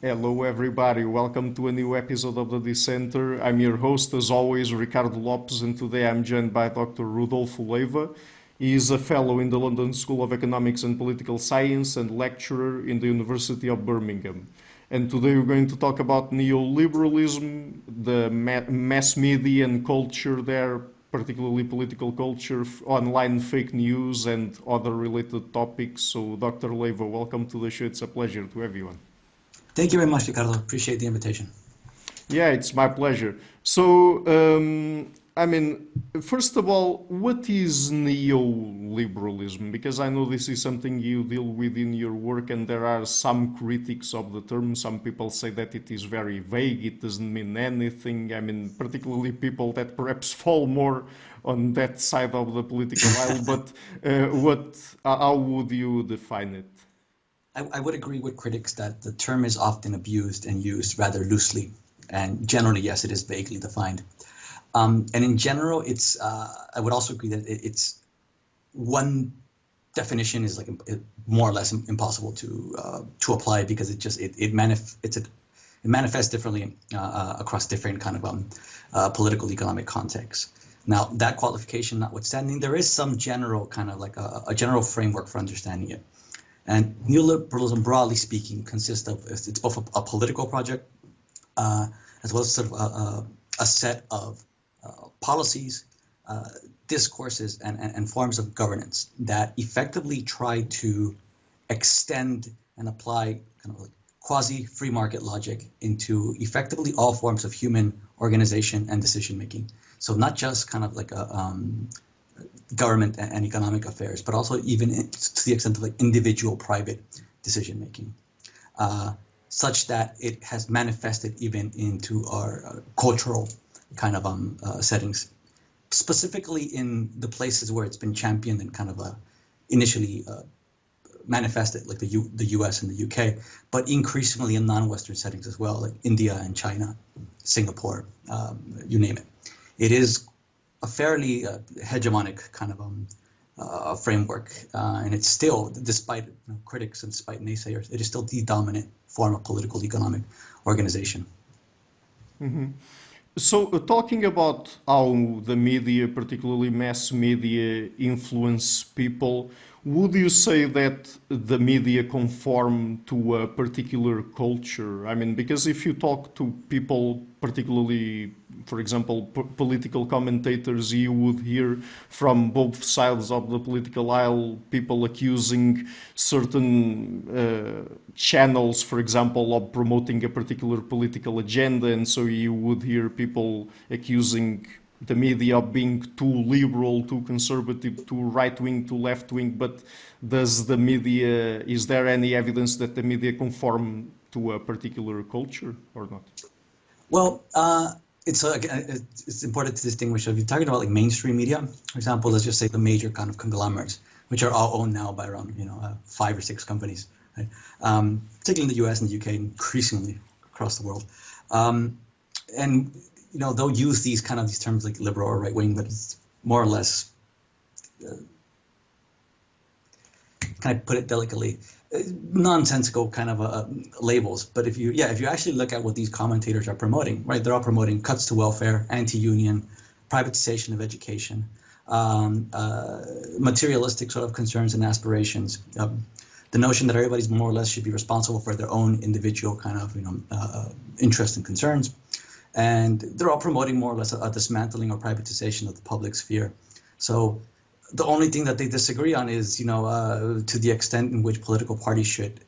Hello, everybody. Welcome to a new episode of the Dissenter. I'm your host, as always, Ricardo Lopes, and today I'm joined by Dr. Rodolfo Leyva. He is a fellow in the London School of Economics and Political Science and lecturer in the University of Birmingham. And today we're going to talk about neoliberalism, the mass media and culture there, particularly political culture, online fake news, and other related topics. So, Dr. Leyva, welcome to the show. It's a pleasure to have you on. Thank you very much, Ricardo. Appreciate the invitation. Yeah, it's my pleasure. So, first of all, what is neoliberalism? Because I know this is something you deal with in your work, and there are some critics of the term. Some people say that it is very vague, it doesn't mean anything. Particularly people that perhaps fall more on that side of the political aisle. But how would you define it? I would agree with critics that the term is often abused and used rather loosely. And generally, yes, it is vaguely defined. And in general, it's. I would also agree that it's one definition is more or less impossible to apply because it manifests differently across different kind of political economic contexts. Now, that qualification notwithstanding, there is some general kind of a general framework for understanding it. And neoliberalism, broadly speaking, consists of it's both a political project as well as sort of a set of policies, discourses, and forms of governance that effectively try to extend and apply kind of like quasi-free market logic into effectively all forms of human organization and decision making. So not just kind of like a government and economic affairs, but also even to the extent of individual private decision making, such that it has manifested even into our cultural kind of settings, specifically in the places where it's been championed and kind of initially manifested, like the US and the UK, but increasingly in non-Western settings as well, like India and China, Singapore, you name it. It is a fairly hegemonic kind of framework, and it's still, despite critics and despite naysayers, it is still the dominant form of political economic organization. Mm-hmm. So, talking about how the media, particularly mass media, influence people, would you say that the media conform to a particular culture? Because if you talk to people, particularly, for example, political commentators, you would hear from both sides of the political aisle people accusing certain channels, for example, of promoting a particular political agenda, and so you would hear people accusing the media of being too liberal, too conservative, too right-wing, too left-wing. But is there any evidence that the media conform to a particular culture or not? Well, it's important to distinguish. If you're talking about mainstream media, for example, let's just say the major kind of conglomerates, which are all owned now by around 5 or 6 companies, right? Particularly in the US and the UK, increasingly across the world. And they'll use these terms like liberal or right wing, but it's more or less, can I put it delicately, nonsensical kind of labels. But if you actually look at what these commentators are promoting, right, they're all promoting cuts to welfare, anti-union, privatization of education, materialistic sort of concerns and aspirations, the notion that everybody's more or less should be responsible for their own individual kind of interests and concerns. And they're all promoting more or less a dismantling or privatization of the public sphere. So the only thing that they disagree on is, to the extent in which political parties should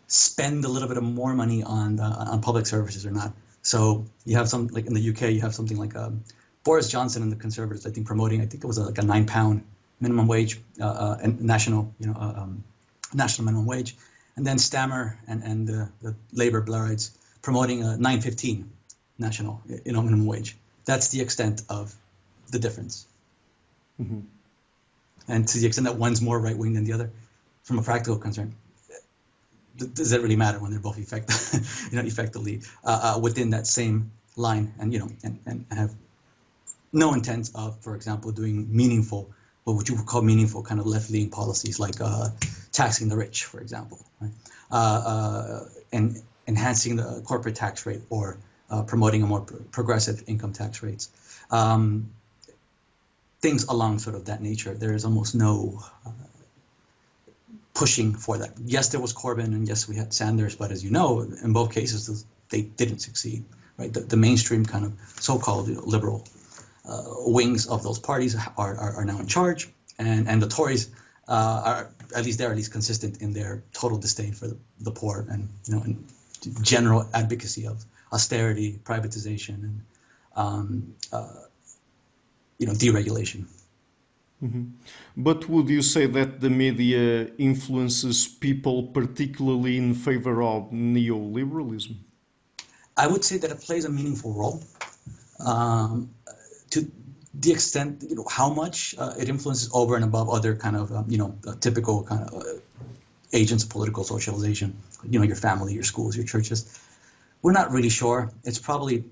spend a little bit of more money on public services or not. So you have some, like in the UK, you have something like Boris Johnson and the Conservatives, I think, promoting, I think it was like a £9 minimum wage, and national minimum wage, and then Stammer and the Labour Blairites promoting a $9.15 national minimum wage. That's the extent of the difference. Mm-hmm. And to the extent that one's more right wing than the other, from a practical concern, does that really matter when they're both effectively within that same line, and and have no intent of, for example, doing meaningful, what you would call meaningful kind of left-leaning policies like taxing the rich, for example, right? And enhancing the corporate tax rate or promoting a more progressive income tax rates. Things along sort of that nature. There is almost no pushing for that. Yes, there was Corbyn, and yes, we had Sanders, but as you know, in both cases, they didn't succeed. Right, the mainstream kind of so-called liberal wings of those parties are now in charge, and the Tories are at least consistent in their total disdain for the poor, and and general advocacy of austerity, privatization, and deregulation. Mm-hmm. But would you say that the media influences people particularly in favor of neoliberalism? I would say that it plays a meaningful role. To the extent, how much it influences over and above other kind of, typical kind of agents of political socialization, your family, your schools, your churches. We're not really sure. It's probably,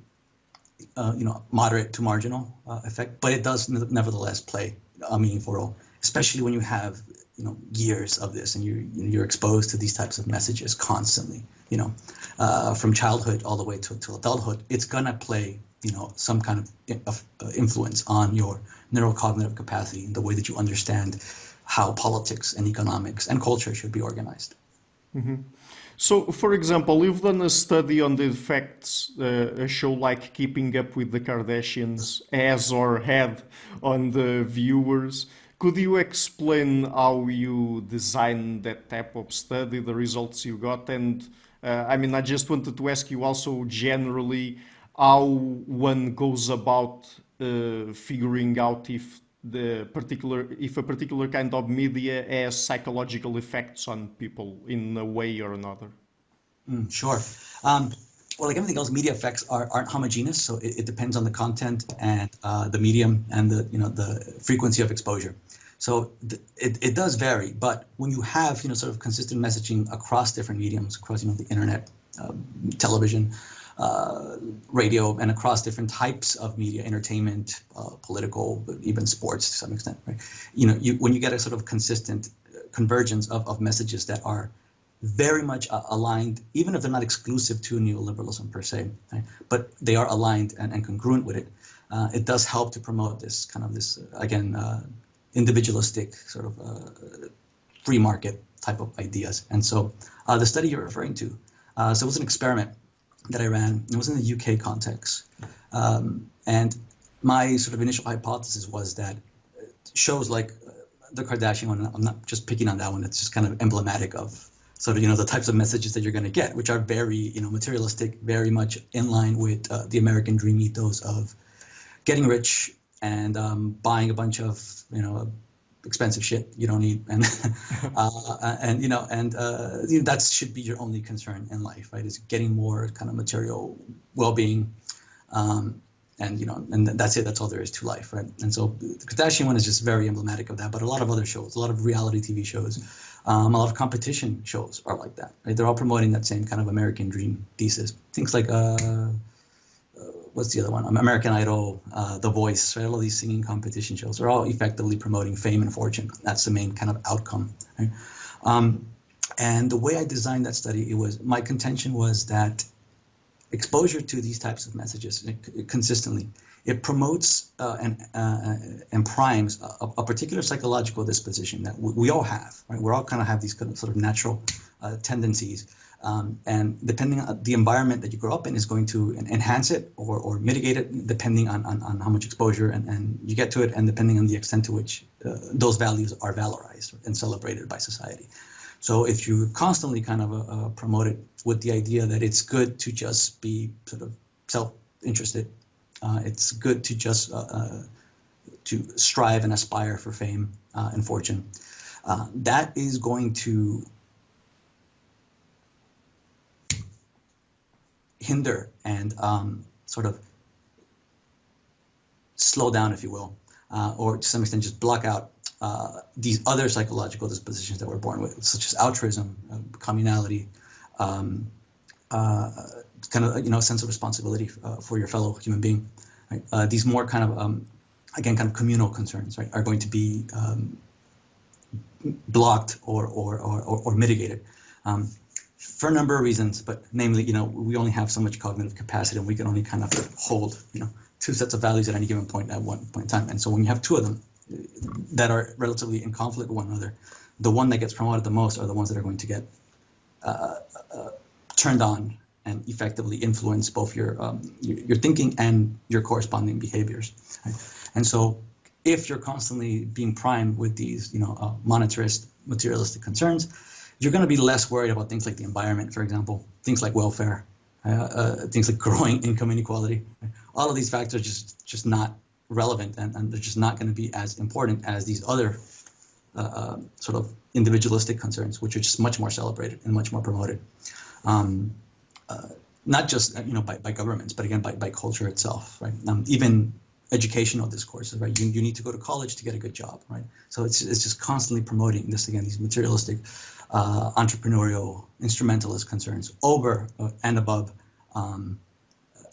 moderate to marginal effect, but it does nevertheless play a meaningful role, especially when you have, years of this and you're exposed to these types of messages constantly, from childhood all the way to adulthood. It's gonna play, some kind of influence on your neurocognitive capacity, the way that you understand how politics and economics and culture should be organized. Mm-hmm. So, for example, you've done a study on the effects a show like Keeping Up with the Kardashians has or had on the viewers. Could you explain how you designed that type of study, the results you got? And I just wanted to ask you also generally how one goes about figuring out if a particular kind of media has psychological effects on people in a way or another. Sure. Well, like everything else, media effects aren't homogeneous, so it depends on the content and the medium and the frequency of exposure. So it does vary, but when you have sort of consistent messaging across different mediums, across the internet, television, radio, and across different types of media, entertainment, political, even sports to some extent, right? When you get a sort of consistent convergence of messages that are very much aligned, even if they're not exclusive to neoliberalism per se, right? But they are aligned and congruent with it. It does help to promote this individualistic sort of free market type of ideas. And so the study you're referring to, so it was an experiment that I ran. It was in the UK context. And my sort of initial hypothesis was that shows like the Kardashian one, I'm not just picking on that one, it's just kind of emblematic of sort of, the types of messages that you're going to get, which are very, materialistic, very much in line with the American dream ethos of getting rich and buying a bunch of, expensive shit you don't need, and that should be your only concern in life, right? Is getting more kind of material well-being, and that's it. That's all there is to life, right? And so the Kardashian one is just very emblematic of that. But a lot of other shows, a lot of reality TV shows, a lot of competition shows are like that, right? They're all promoting that same kind of American dream thesis. Things like what's the other one? American Idol, The Voice, right? All of these singing competition shows are all effectively promoting fame and fortune. That's the main kind of outcome, right? And the way I designed that study, my contention was that exposure to these types of messages consistently, it promotes and primes a particular psychological disposition that we all have, right? We all kind of have these kind of sort of natural tendencies. And depending on the environment that you grow up in is going to enhance it or mitigate it, depending on how much exposure and you get to it, and depending on the extent to which those values are valorized and celebrated by society. So if you constantly kind of promote it with the idea that it's good to just be sort of self-interested, it's good to just to strive and aspire for fame and fortune, that is going to hinder and sort of slow down, if you will, or to some extent just block out these other psychological dispositions that we're born with, such as altruism, communality, kind of a sense of responsibility for your fellow human being. Right? These more kind of again kind of communal concerns, right, are going to be blocked or mitigated. For a number of reasons, but namely, we only have so much cognitive capacity, and we can only kind of hold, two sets of values at any given point at one point in time. And so when you have two of them that are relatively in conflict with one another, the one that gets promoted the most are the ones that are going to get turned on and effectively influence both your thinking and your corresponding behaviors. Right? And so if you're constantly being primed with these, monetarist, materialistic concerns, you're going to be less worried about things like the environment, for example, things like welfare, things like growing income inequality. Right? All of these factors just not relevant, and they're just not going to be as important as these other sort of individualistic concerns, which are just much more celebrated and much more promoted. Not just by governments, but again by culture itself, right? Even educational discourses, right? You need to go to college to get a good job, right? So it's just constantly promoting this, again, these materialistic, entrepreneurial, instrumentalist concerns over and above,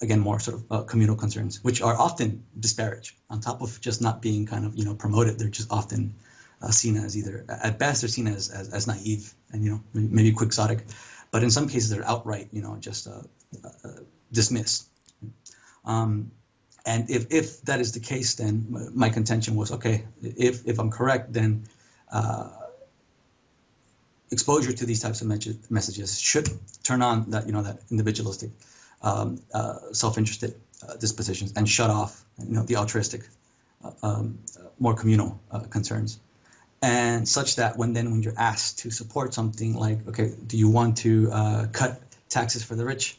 again, more sort of communal concerns, which are often disparaged. On top of just not being kind of promoted, they're just often seen as either, at best, they're seen as naive and maybe quixotic, but in some cases they're outright just dismissed. And if that is the case, then my contention was, okay, if I'm correct, then exposure to these types of messages should turn on that that individualistic, self-interested dispositions and shut off the altruistic, more communal concerns, and such that when you're asked to support something like, okay, do you want to cut taxes for the rich?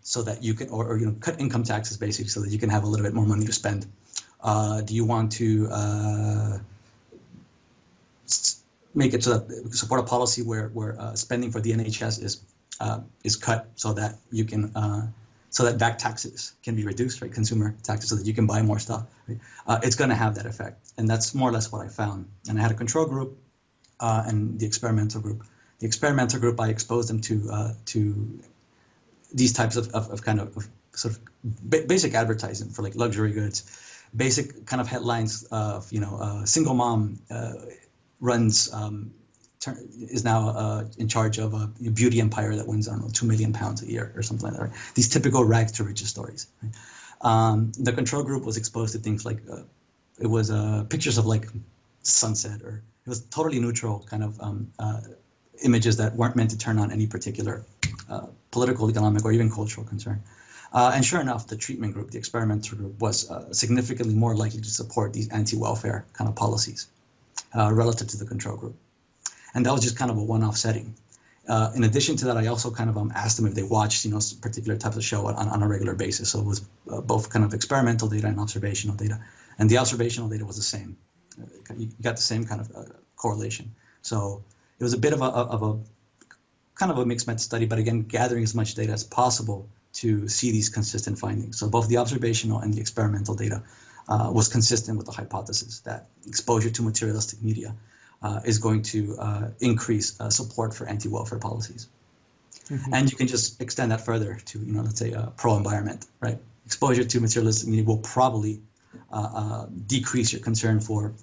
So that you can, or cut income taxes basically, so that you can have a little bit more money to spend. Do you want to make it so that support a policy where spending for the NHS is cut, so that you can so that back taxes can be reduced, right? Consumer taxes, so that you can buy more stuff. Right? It's going to have that effect, and that's more or less what I found. And I had a control group and the experimental group. The experimental group, I exposed them to these types of kind of sort of basic advertising for like luxury goods, basic kind of headlines of single mom runs is now in charge of a beauty empire that wins, I don't know, £2 million a year or something like that. Right? These typical rags to riches stories. Right? The control group was exposed to things like it was pictures of like sunset, or it was totally neutral kind of images that weren't meant to turn on any particular political, economic, or even cultural concern. And sure enough, the treatment group, the experimental group, was significantly more likely to support these anti-welfare kind of policies relative to the control group. And that was just kind of a one-off setting. In addition to that, I also kind of asked them if they watched particular types of show on a regular basis. So it was both kind of experimental data and observational data. And the observational data was the same. You got the same kind of correlation. So it was a bit of a kind of a mixed method study, but again, gathering as much data as possible to see these consistent findings. So both the observational and the experimental data was consistent with the hypothesis that exposure to materialistic media is going to increase support for anti-welfare policies. Mm-hmm. And you can just extend that further to, let's say pro-environment, right? Exposure to materialistic media will probably decrease your concern for,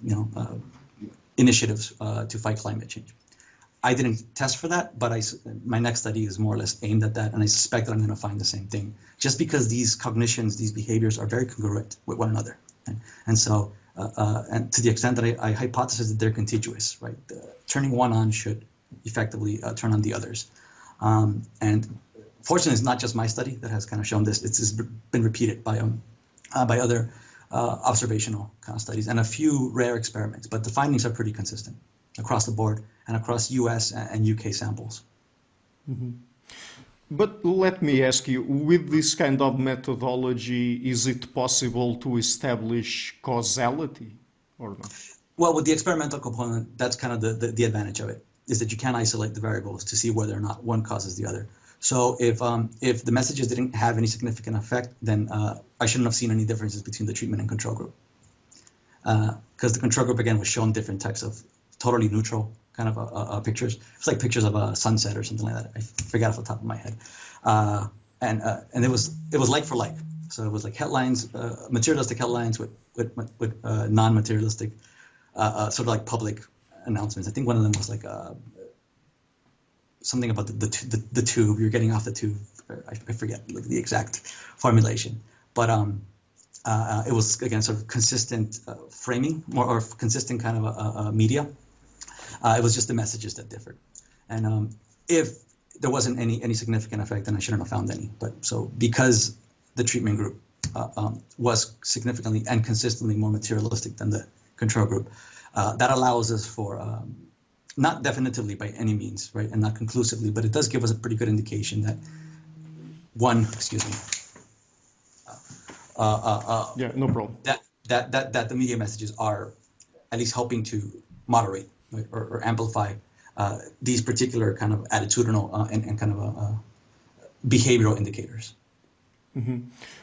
initiatives to fight climate change. I didn't test for that, but my next study is more or less aimed at that, and I suspect that I'm going to find the same thing, just because these cognitions, these behaviors are very congruent with one another. Right? And so, and to the extent that I hypothesize that they're contiguous, right? Turning one on should effectively turn on the others. And fortunately, it's not just my study that has kind of shown this. It's been repeated by other observational kind of studies and a few rare experiments, but the findings are pretty consistent across the board and across US and UK samples. Mm-hmm. But let me ask you, with this kind of methodology, is it possible to establish causality or not? Well, with the experimental component, that's kind of the advantage of it, is that you can isolate the variables to see whether or not one causes the other. So if the messages didn't have any significant effect, then I shouldn't have seen any differences between the treatment and control group. Because the control group, again, was shown different types of totally neutral kind of pictures. It's like pictures of a sunset or something like that. I forget off the top of my head. And it was like for like. So it was like headlines, materialistic headlines with non-materialistic, sort of like public announcements. I think one of them was like something about the tube. You're getting off the tube. I forget like the exact formulation, but it was again sort of consistent framing, or consistent kind of media. It was just the messages that differed, and if there wasn't any significant effect, then I shouldn't have found any. But so because the treatment group was significantly and consistently more materialistic than the control group, that allows us for not definitively by any means, right, and not conclusively, but it does give us a pretty good indication that yeah, no problem. That the media messages are at least helping to moderate, right, or amplify these particular kind of attitudinal and kind of behavioral indicators. Mm-hmm.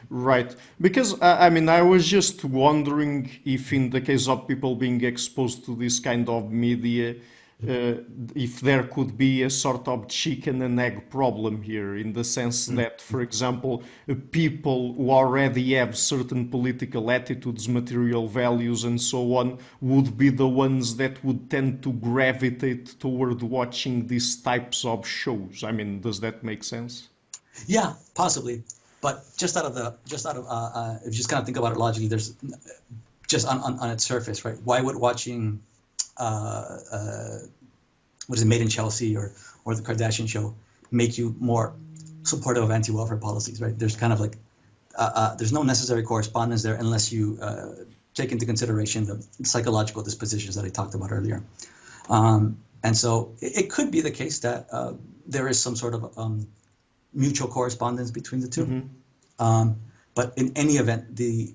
Right. Because, I mean, I was just wondering if in the case of people being exposed to this kind of media, if there could be a sort of chicken and egg problem here, in the sense that, for example, people who already have certain political attitudes, material values, and so on, would be the ones that would tend to gravitate toward watching these types of shows. I mean, does that make sense? Yeah, possibly. But if you just kind of think about it logically, there's just on its surface, right? Why would watching what is it, Made in Chelsea or the Kardashian show make you more supportive of anti-welfare policies, right? There's kind of like there's no necessary correspondence there unless you take into consideration the psychological dispositions that I talked about earlier. And so it could be the case that there is some sort of mutual correspondence between the two. Mm-hmm. But in any event, the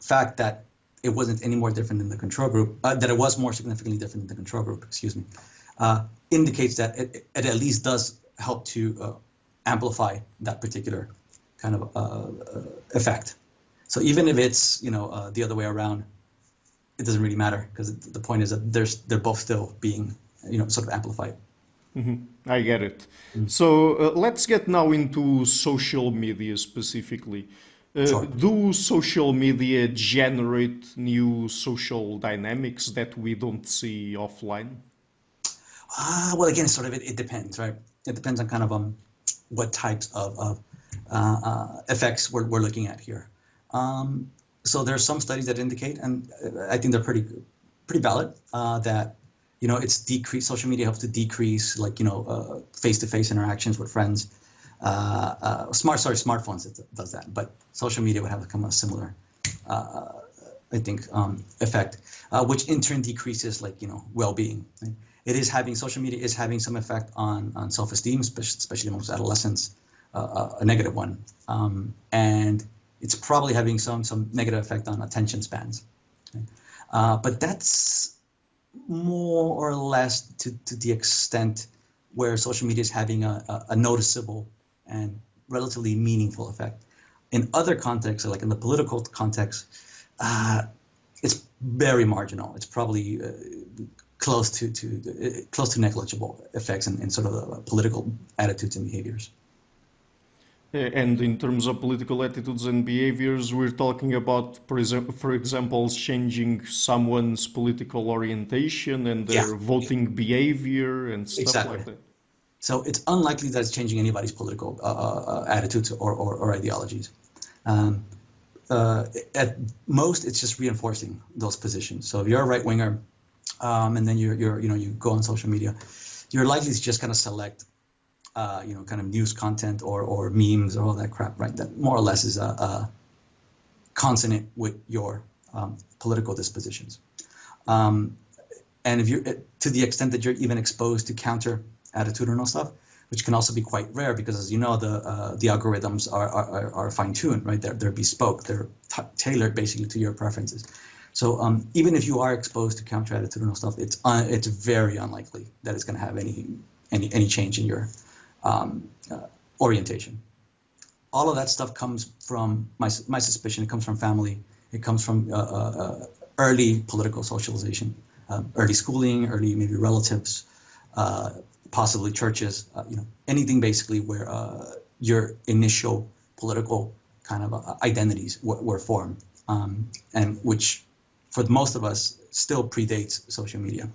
fact that it wasn't any more different than the control group, that it was more significantly different than the control group, indicates that it at least does help to amplify that particular kind of effect. So even if it's the other way around, it doesn't really matter, because the point is that they're both still being sort of amplified. Mm-hmm. I get it. Mm-hmm. So let's get now into social media specifically. Sure. Do social media generate new social dynamics that we don't see offline? Well, again, sort of it depends, right? It depends on kind of what types of effects we're looking at here. So there are some studies that indicate, and I think they're pretty valid, that it's decreased. Social media helps to decrease, like face-to-face interactions with friends. Smartphones does that, but social media would have become a similar, I think, effect, which in turn decreases well-being. Right? Social media is having some effect on self-esteem, especially amongst adolescents, a negative one, and it's probably having some negative effect on attention spans. Okay? But that's more or less to the extent where social media is having a noticeable and relatively meaningful effect. In other contexts, like in the political context, it's very marginal. It's probably close to negligible effects in sort of the political attitudes and behaviors. And in terms of political attitudes and behaviors, we're talking about, for example, changing someone's political orientation and their voting behaviour and stuff like that. So it's unlikely that it's changing anybody's political attitudes or ideologies. At most, it's just reinforcing those positions. So if you're a right winger, and then you go on social media, you're likely to just kind of select, kind of news content or memes or all that crap, right? That more or less is consonant with your political dispositions. And if you're, to the extent that you're even exposed to counter attitudinal stuff, which can also be quite rare, because as you know, the algorithms are fine-tuned, right? They're bespoke, they're tailored basically to your preferences. So even if you are exposed to counter attitudinal stuff, it's very unlikely that it's going to have any change in your orientation. All of that stuff comes from my suspicion. It comes from family. It comes from early political socialization, early schooling, early maybe relatives, possibly churches. Anything basically where your initial political kind of identities were formed, and which for most of us still predates social media.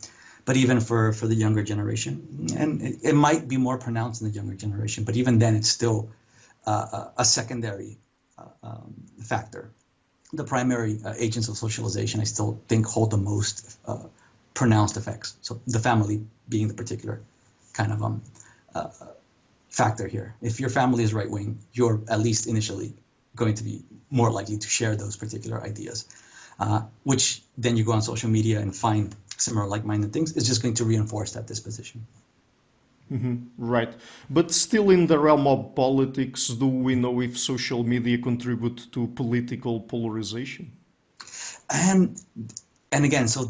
But even for the younger generation, and it might be more pronounced in the younger generation, but even then it's still a secondary factor. The primary agents of socialization, I still think, hold the most pronounced effects. So the family being the particular kind of factor here. If your family is right-wing, you're at least initially going to be more likely to share those particular ideas, which then you go on social media and find similar like-minded things, is just going to reinforce that disposition. Right. But still in the realm of politics, do we know if social media contribute to political polarization? And again, so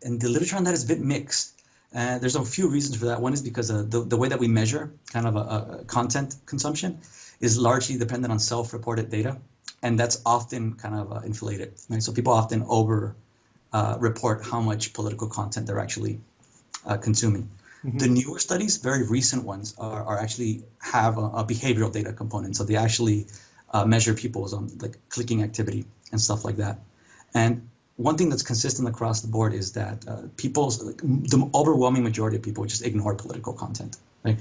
and the literature on that is a bit mixed. There's a few reasons for that. One is because the way that we measure kind of content consumption is largely dependent on self-reported data, and that's often kind of inflated. Right? So people often report how much political content they're actually consuming. The newer studies, very recent ones, are actually have a behavioral data component. So they actually measure people's like clicking activity and stuff like that. And one thing that's consistent across the board is that the overwhelming majority of people just ignore political content. Right?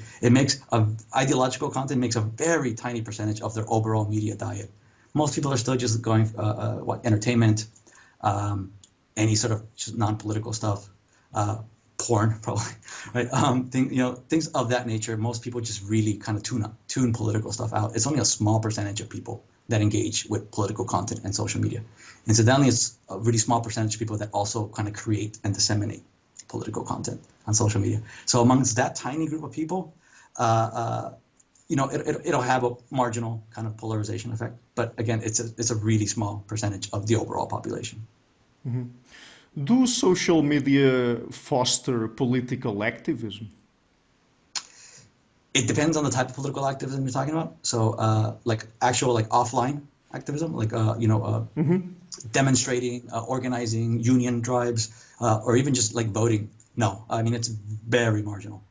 Ideological content makes a very tiny percentage of their overall media diet. Most people are still just going entertainment, any sort of just non-political stuff, porn probably, right? Things of that nature. Most people just really kind of tune political stuff out. It's only a small percentage of people that engage with political content and social media. Incidentally, it's a really small percentage of people that also kind of create and disseminate political content on social media. So amongst that tiny group of people, it'll have a marginal kind of polarization effect. But again, it's a really small percentage of the overall population. Do social media foster political activism? It depends on the type of political activism you're talking about. So, actual offline activism, demonstrating, organizing, union drives, or even just like voting. No, I mean it's very marginal.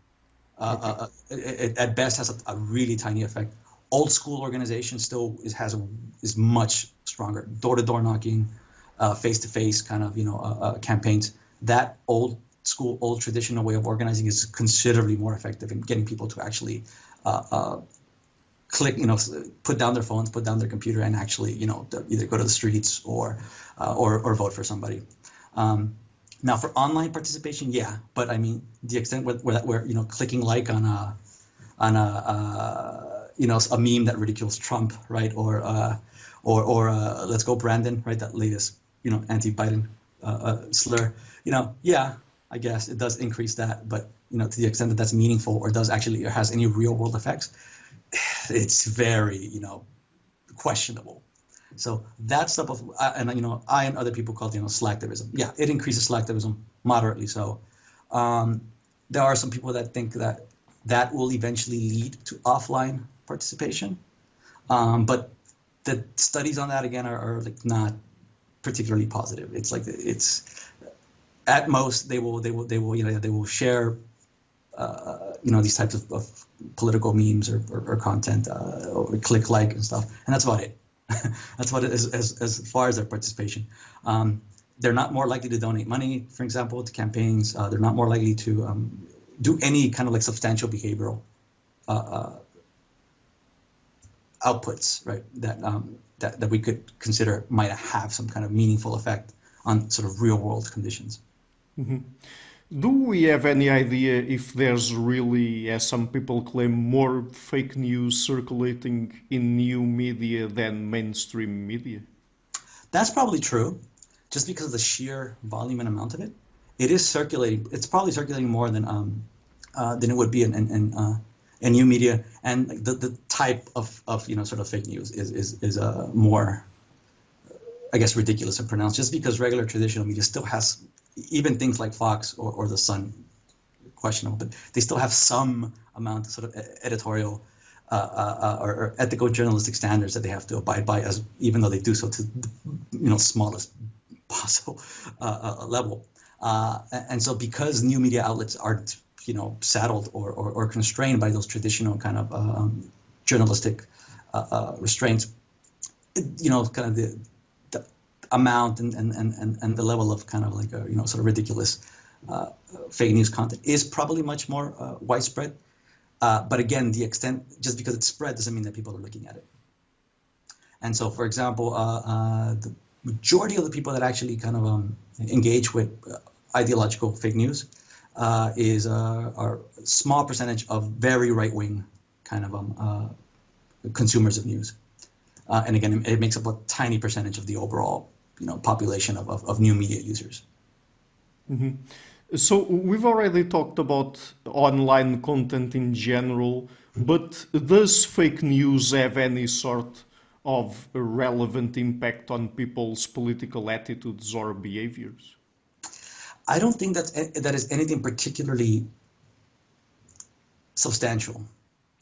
It at best has a really tiny effect. Old school organization still is much stronger. Door-to-door knocking, face-to-face kind of campaigns. That old school, old traditional way of organizing is considerably more effective in getting people to actually click, put down their phones, put down their computer, and actually either go to the streets or vote for somebody. Now for online participation, yeah, but I mean the extent where clicking like on a meme that ridicules Trump, right, or let's go Brandon, right, that latest anti-Biden slur, yeah, I guess it does increase that, but to the extent that that's meaningful or has any real world effects, it's very questionable. So that stuff of I and other people call it slacktivism. Yeah, it increases slacktivism moderately. So there are some people that think that will eventually lead to offline participation, but the studies on that again are like not particularly positive. It's at most they will share these types of political memes or content or click like and stuff, and that's about it. That's what it is as far as their participation. They're not more likely to donate money, for example, to campaigns. They're not more likely to do any kind of like substantial behavioral outputs, right? That we could consider might have some kind of meaningful effect on sort of real world conditions. Mm-hmm. Do we have any idea if there's really, as some people claim, more fake news circulating in new media than mainstream media? That's probably true, just because of the sheer volume and amount of it. It is circulating. It's probably circulating more than it would be in new media, and the type of sort of fake news is more, I guess, ridiculous and pronounced, just because regular traditional media still has, even things like Fox or The Sun, questionable, but they still have some amount of sort of editorial or ethical journalistic standards that they have to abide by, as even though they do so to the smallest possible level. And so because new media outlets aren't saddled or constrained by those traditional kind of amount and the level of kind of like a, sort of ridiculous fake news content is probably much more widespread. But again, the extent, just because it's spread doesn't mean that people are looking at it. And so, for example, the majority of the people that actually kind of engage with ideological fake news are a small percentage of very right-wing kind of consumers of news. And again, it makes up a tiny percentage of the overall, population of new media users. Mm-hmm. So we've already talked about online content in general, but does fake news have any sort of relevant impact on people's political attitudes or behaviors? I don't think that is anything particularly substantial.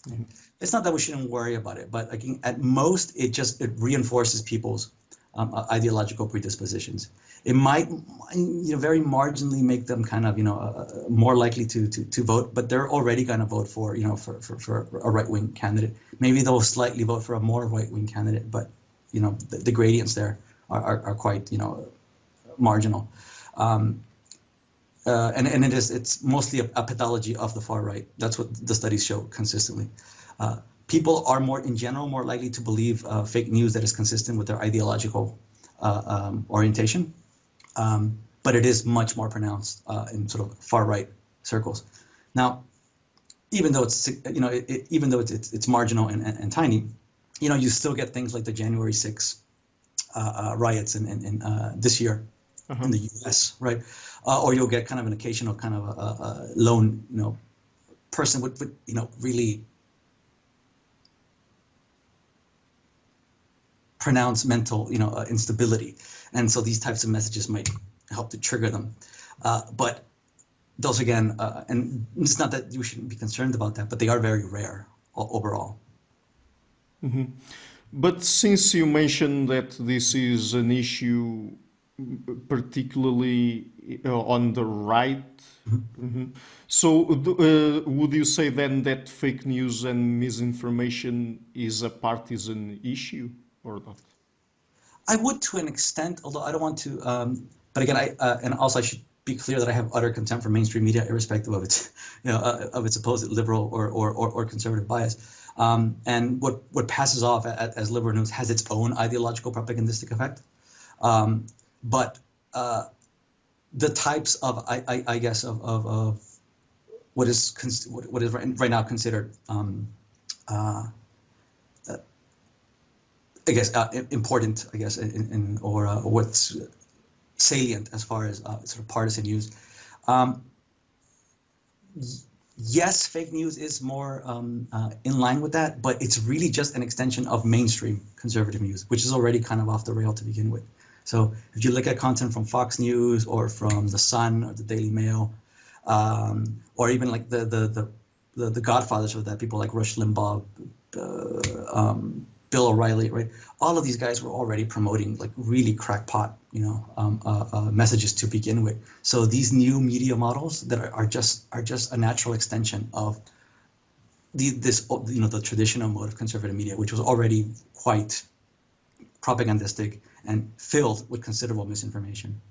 Mm-hmm. It's not that we shouldn't worry about it, but again, at most, it reinforces people's ideological predispositions. It might, very marginally make them kind of, more likely to vote, but they're already going to vote for, for a right-wing candidate. Maybe they'll slightly vote for a more right-wing candidate, but, the gradients there are quite, marginal. And it's mostly a pathology of the far right. That's what the studies show consistently. People are in general more likely to believe fake news that is consistent with their ideological orientation, but it is much more pronounced in sort of far right circles. Now, even though it's marginal and tiny, you still get things like the January 6th riots in this year in the U.S., right? Or you'll get kind of an occasional kind of a lone, person with really pronounced mental, instability, and so these types of messages might help to trigger them. But those again, and it's not that you shouldn't be concerned about that, but they are very rare overall. Mm-hmm. But since you mentioned that this is an issue particularly on the right, so would you say then that fake news and misinformation is a partisan issue or not? I would, to an extent, although I don't want to. But again, and also I should be clear that I have utter contempt for mainstream media, irrespective of its, of its supposed liberal or conservative bias. And what passes off as liberal news has its own ideological propagandistic effect. But the types of, I guess, of what is right now considered, I guess, important, I guess, or what's salient as far as sort of partisan news. Yes, fake news is more in line with that, but it's really just an extension of mainstream conservative news, which is already kind of off the rail to begin with. So if you look at content from Fox News or from The Sun or the Daily Mail, or even like the godfathers of that, people like Rush Limbaugh, Bill O'Reilly, right? All of these guys were already promoting like really crackpot, messages to begin with. So these new media models that are just a natural extension of the traditional mode of conservative media, which was already quite propagandistic and filled with considerable misinformation.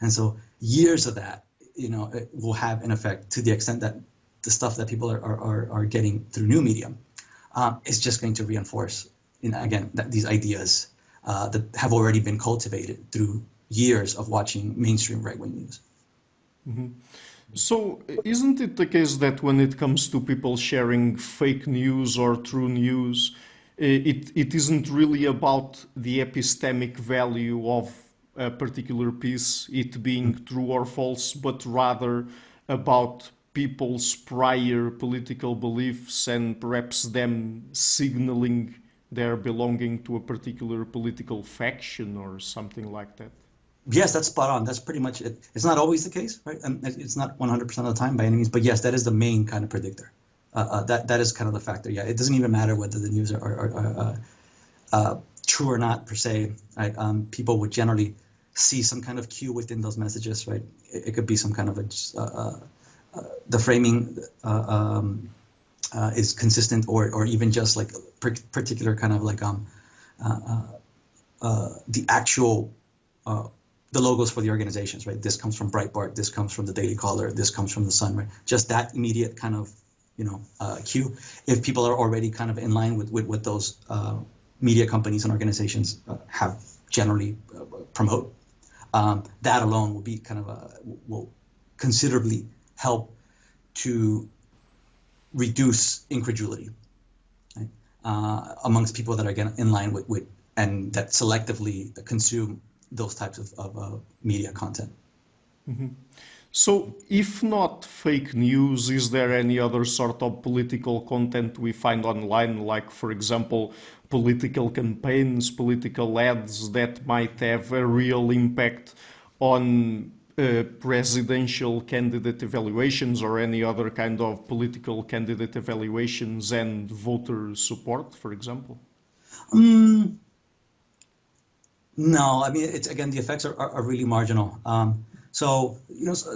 And so years of that, it will have an effect to the extent that the stuff that people are getting through new media is just going to reinforce, these ideas that have already been cultivated through years of watching mainstream right-wing news. Mm-hmm. So isn't it the case that when it comes to people sharing fake news or true news, it isn't really about the epistemic value of a particular piece, it being true or false, but rather about people's prior political beliefs and perhaps them signaling their belonging to a particular political faction or something like that? Yes, that's spot on. That's pretty much it. It's not always the case, right? And it's not 100% of the time by any means, but yes, that is the main kind of predictor. That is kind of the factor. Yeah, it doesn't even matter whether the news are true or not per se. Right? People would generally see some kind of cue within those messages, right? It could be some kind of the framing is consistent, or even just like a particular kind of like the actual the logos for the organizations, right? This comes from Breitbart, this comes from the Daily Caller, this comes from the Sun, right? Just that immediate kind of, cue. If people are already kind of in line with what those media companies and organizations have generally promote, that alone will be kind of will considerably help to reduce incredulity, right? Amongst people that are again in line with and that selectively consume those types of media content. Mm-hmm. So, if not fake news, is there any other sort of political content we find online, like, for example, political campaigns, political ads that might have a real impact on presidential candidate evaluations or any other kind of political candidate evaluations and voter support, for example? No, I mean, it's again, the effects are really marginal. So,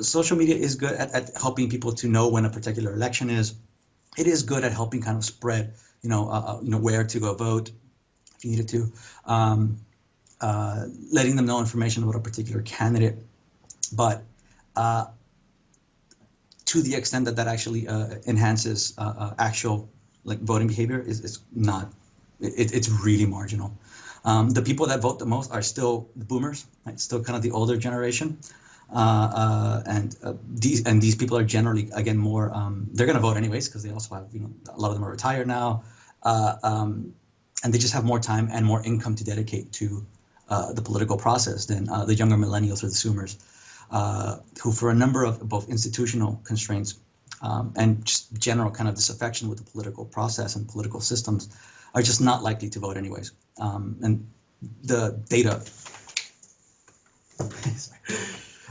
social media is good at helping people to know when a particular election is. It is good at helping kind of spread, where to go vote if you needed to, letting them know information about a particular candidate. But to the extent that actually enhances actual like voting behavior is not. It's really marginal. The people that vote the most are still the boomers, right? Still kind of the older generation. These people are generally, again, more, they're going to vote anyways, because they also have, a lot of them are retired now. And they just have more time and more income to dedicate to the political process than the younger millennials or the Zoomers, who for a number of both institutional constraints and just general kind of disaffection with the political process and political systems are just not likely to vote anyways. And the data...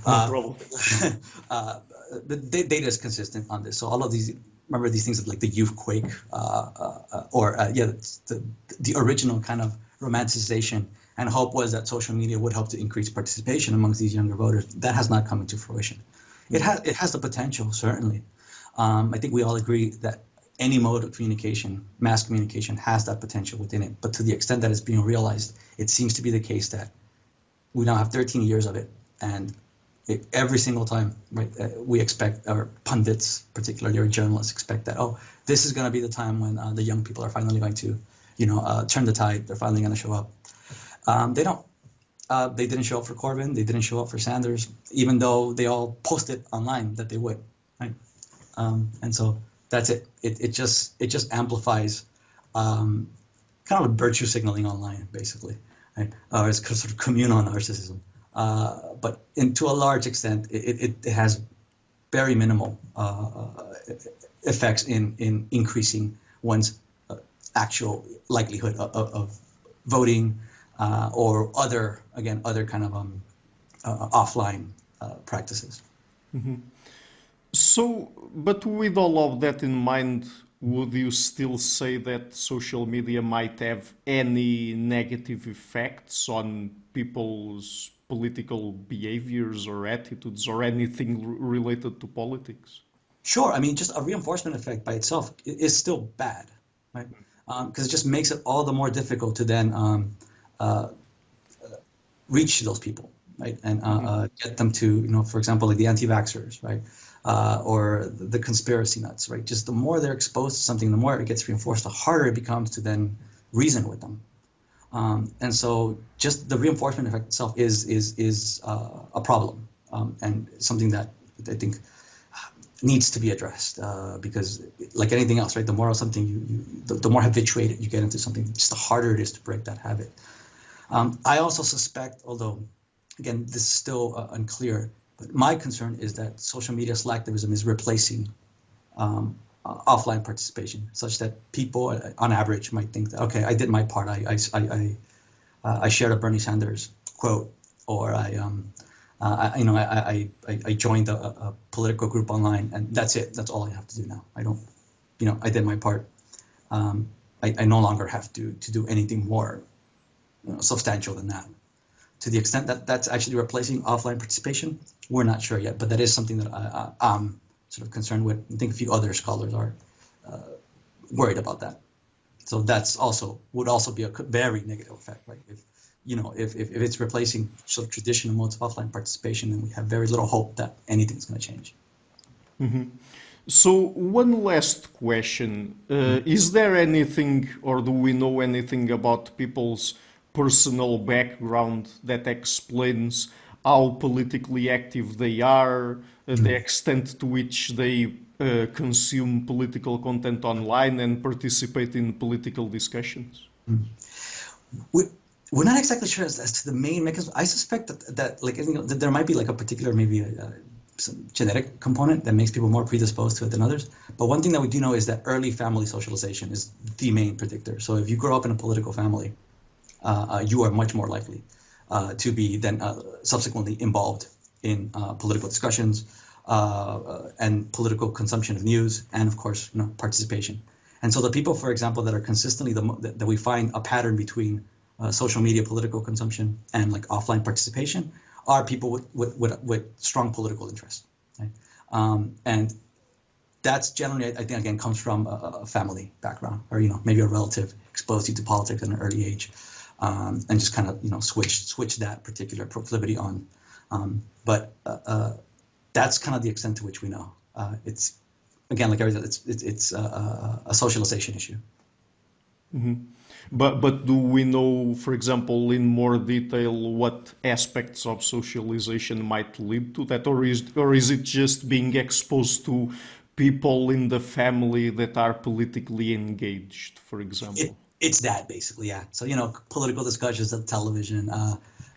No problem. The data is consistent on this. So all of these, remember these things like the youth quake, the original kind of romanticization and hope was that social media would help to increase participation amongst these younger voters. That has not come into fruition. It has the potential, certainly. I think we all agree that any mode of communication, mass communication, has that potential within it. But to the extent that it's being realized, it seems to be the case that we now have 13 years of it, and every single time, right, we expect, or pundits, particularly, or journalists expect that, this is going to be the time when the young people are finally going to, turn the tide. They're finally going to show up. They don't. They didn't show up for Corbyn. They didn't show up for Sanders, even though they all posted online that they would, right? And so that's it. It just amplifies kind of a virtue signaling online, basically, right? Or it's sort of communal narcissism. But to a large extent, it has very minimal effects in increasing one's actual likelihood of voting or other kind of offline practices. Mm-hmm. So, but with all of that in mind, would you still say that social media might have any negative effects on people's political behaviors or attitudes or anything related to politics? Sure. I mean, just a reinforcement effect by itself is still bad, right? Because it just makes it all the more difficult to then reach those people, right? And get them to, for example, like the anti-vaxxers, right? Or the conspiracy nuts, right? Just the more they're exposed to something, the more it gets reinforced, the harder it becomes to then reason with them. And so just the reinforcement effect itself is a problem and something that I think needs to be addressed because like anything else, right? The more something the more habituated you get into something, just the harder it is to break that habit. I also suspect, although again, this is still unclear, but my concern is that social media selectivism is replacing offline participation, such that people, on average, might think that, okay, I did my part. I shared a Bernie Sanders quote, or I joined a political group online, and that's it. That's all I have to do now. I don't, I did my part. I no longer have to do anything more substantial than that. To the extent that that's actually replacing offline participation, we're not sure yet, but that is something that I'm sort of concerned with. I think a few other scholars are worried about that. So that's would also be a very negative effect, right? If if it's replacing sort of traditional modes of offline participation, then we have very little hope that anything's going to change. So one last question. Is there anything, or do we know anything about people's personal background that explains how politically active they are, the extent to which they consume political content online and participate in political discussions? We're not exactly sure as to the main mechanism. I suspect that there might be like a particular some genetic component that makes people more predisposed to it than others. But one thing that we do know is that early family socialization is the main predictor. So if you grow up in a political family, you are much more likely to be then subsequently involved in political discussions and political consumption of news, and of course, participation. And so the people, for example, that are consistently that we find a pattern between social media political consumption and like offline participation are people with strong political interest, right? And that's generally, I think, again, comes from a family background, or maybe a relative exposed you to politics at an early age, and just kind of switch that particular proclivity on. But that's kind of the extent to which we know. It's again, like everything, it's a socialization issue. Mm-hmm. But do we know, for example, in more detail what aspects of socialization might lead to that, or is it just being exposed to people in the family that are politically engaged, for example? It's that basically, yeah. So political discussions on television,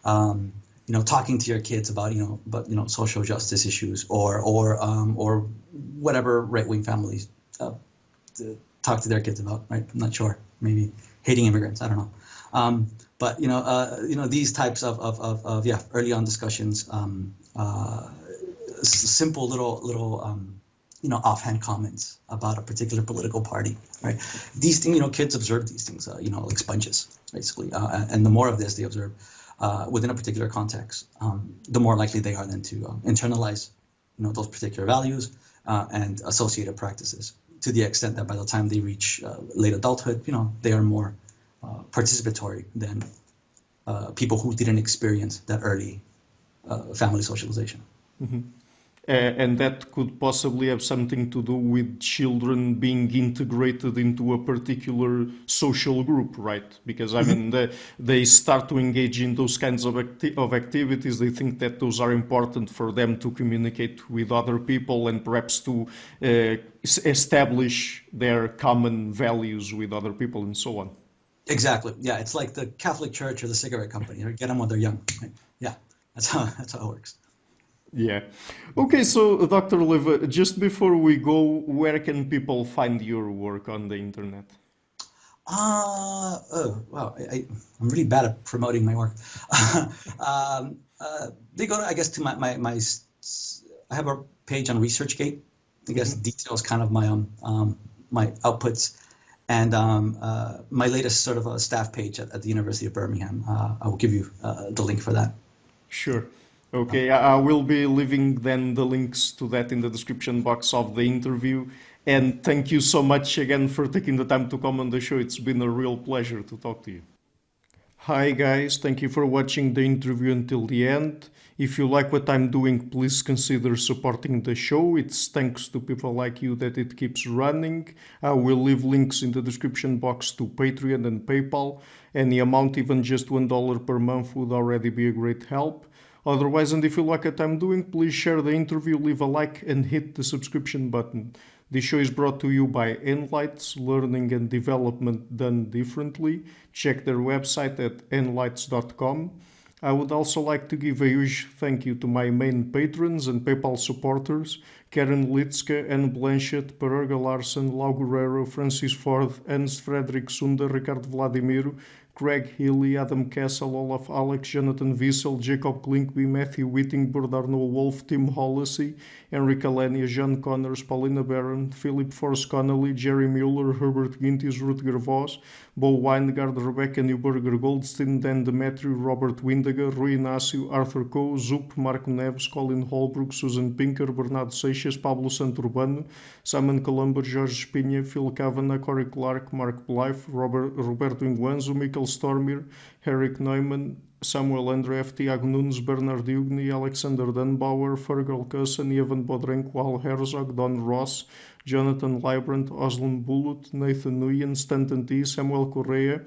talking to your kids about social justice issues, or whatever right-wing families talk to their kids about, right? I'm not sure. Maybe hating immigrants. I don't know. But these types of early on discussions, simple little offhand comments about a particular political party, right? These things, kids observe these things, like sponges, basically. And the more of this they observe within a particular context, the more likely they are then to internalize, those particular values and associated practices, to the extent that by the time they reach late adulthood, they are more participatory than people who didn't experience that early family socialization. Mm-hmm. And that could possibly have something to do with children being integrated into a particular social group, right? Because, I mean, they start to engage in those kinds of activities. They think that those are important for them to communicate with other people and perhaps to establish their common values with other people and so on. Exactly. Yeah, it's like the Catholic Church or the cigarette company. Get them when they're young. Right? Yeah, that's how it works. Yeah. Okay, so Dr. Leyva, just before we go, where can people find your work on the internet? Wow, I'm really bad at promoting my work. They go to, I guess, to my I have a page on ResearchGate. I guess details kind of my my outputs, and my latest sort of a staff page at the University of Birmingham. I will give you the link for that. Sure. Okay, I will be leaving then the links to that in the description box of the interview. And thank you so much again for taking the time to come on the show. It's been a real pleasure to talk to you. Hi guys, thank you for watching the interview until the end. If you like what I'm doing, please consider supporting the show. It's thanks to people like you that it keeps running. I will leave links in the description box to Patreon and PayPal. Any amount, even just $1 per month, would already be a great help. Otherwise, and if you like what I'm doing, please share the interview, leave a like, and hit the subscription button. This show is brought to you by Enlights, Learning and Development Done Differently. Check their website at enlights.com. I would also like to give a huge thank you to my main patrons and PayPal supporters, Karen Litska, Anne Blanchett, Parerga Larsen, Lau Guerrero, Francis Ford, Ernst Frederick Sunder, Ricardo Vladimiro, Craig Healy, Adam Kessel, Olaf Alex, Jonathan Wiesel, Jacob Klinkby, Matthew Whittingbird, Arno Wolf, Tim Hollacy, Enrique Lenia, John Connors, Paulina Barron, Philip Force Connolly, Jerry Mueller, Herbert Gintis, Rutger Voss, Bo Weingard, Rebecca Newberger Goldstein, Dan Demetrio, Robert Windiger, Rui Inácio, Arthur Coe, Zup, Marco Neves, Colin Holbrook, Susan Pinker, Bernardo Seixas, Pablo Santurbano, Simon Colombo, Jorge Espinha, Phil Kavanagh, Corey Clark, Mark Blythe, Roberto Inguanzo, Michael Stormir, Eric Neumann, Samuel Andreff, Tiago Nunes, Bernard Hugni, Alexander Dunbauer, Fergal Cusson, Evan Bodrenko, Al Herzog, Don Ross, Jonathan Librand, Oslan Bullitt, Nathan Nguyen, Stanton T, Samuel Correa,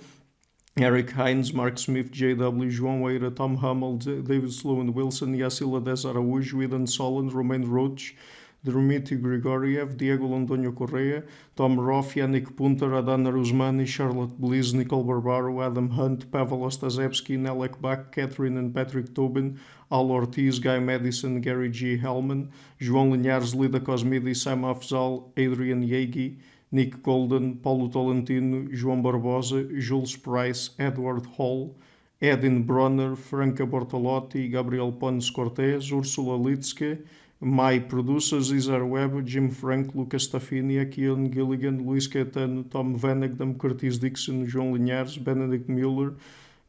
Eric Hines, Mark Smith, J.W., João Eira, Tom Hummel, David Sloan Wilson, Yacila Des Araújo, Eden Solon, Romain Roach, Dmitry Grigoriev, Diego Londonho Correa, Tom Roth, Yannick Punter, Adana Rusmani, Charlotte Bliss, Nicole Barbaro, Adam Hunt, Pavel Ostaszewski, Nelek Bach, Catherine and Patrick Tobin, Al Ortiz, Guy Madison, Gary G. Hellman, João Linhares, Lida Cosmidi, Sam Afzal, Adrian Yagi, Nick Golden, Paulo Tolentino, João Barbosa, Jules Price, Edward Hall, Edin Bronner, Franca Bortolotti, Gabriel Pons Cortez, Ursula Litske, My Producers, Isar Webb, Jim Frank, Lucas Staffinia, Keon Gilligan, Luís Caetano, Tom Vanagdam, Curtis Dixon, João Linhares, Benedict Mueller,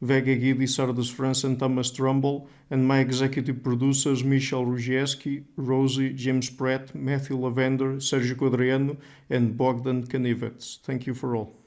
Vega Guidi, Sardas France, and Thomas Trumbull, and my executive producers, Michel Rugieski, Rosie, James Pratt, Matthew Lavender, Sergio Quadriano, and Bogdan Kanivets. Thank you for all.